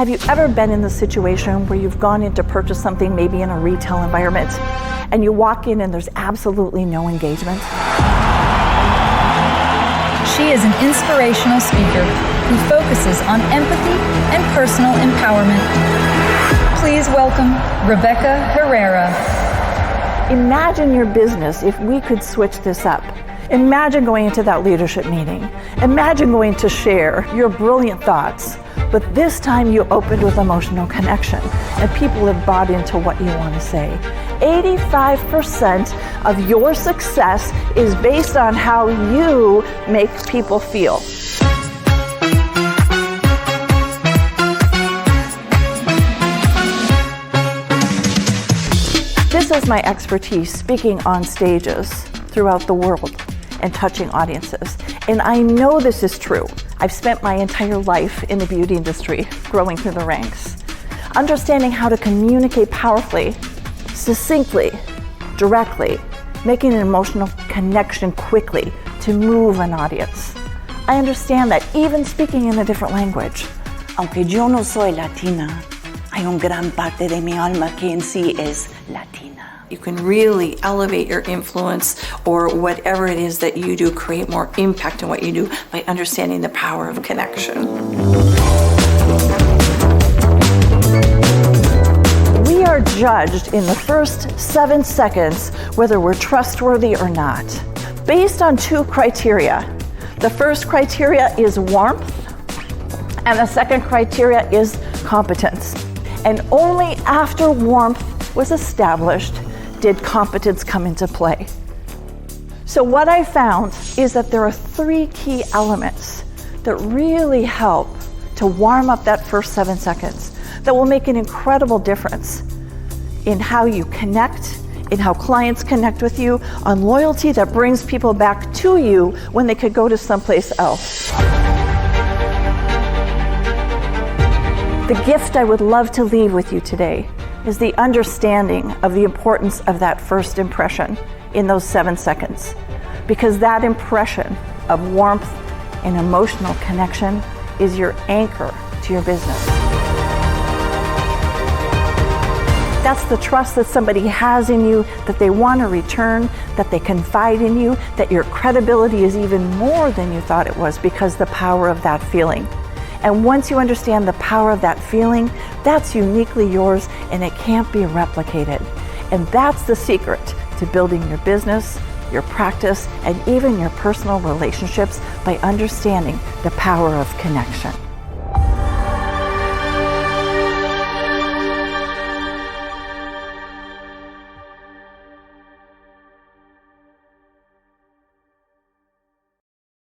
Have you ever been in the situation where you've gone in to purchase something, maybe in a retail environment, and you walk in and there's absolutely no engagement? She is an inspirational speaker who focuses on empathy and personal empowerment. Please welcome Rebecca Herrera. Imagine your business if we could switch this up. Imagine going into that leadership meeting. Imagine going to share your brilliant thoughts, but this time you opened with emotional connection and people have bought into what you want to say. 85% of your success is based on how you make people feel. This is my expertise, speaking on stages throughout the world and touching audiences. And I know this is true. I've spent my entire life in the beauty industry, growing through the ranks. Understanding how to communicate powerfully, succinctly, directly, making an emotional connection quickly to move an audience. I understand that even speaking in a different language. Aunque yo no soy latina, hay un gran parte de mi alma que en sí es latina. You can really elevate your influence or whatever it is that you do, create more impact in what you do by understanding the power of connection. We are judged in the first 7 seconds whether we're trustworthy or not, based on 2 criteria. The first criteria is warmth, and the second criteria is competence. And only after warmth was established did competence come into play. So what I found is that there are 3 key elements that really help to warm up that first 7 seconds that will make an incredible difference in how you connect, in how clients connect with you, on loyalty that brings people back to you when they could go to someplace else. The gift I would love to leave with you today is the understanding of the importance of that first impression in those 7 seconds. Because that impression of warmth and emotional connection is your anchor to your business. That's the trust that somebody has in you, that they want to return, that they confide in you, that your credibility is even more than you thought it was because the power of that feeling. And once you understand the power of that feeling, that's uniquely yours and it can't be replicated. And that's the secret to building your business, your practice, and even your personal relationships by understanding the power of connection.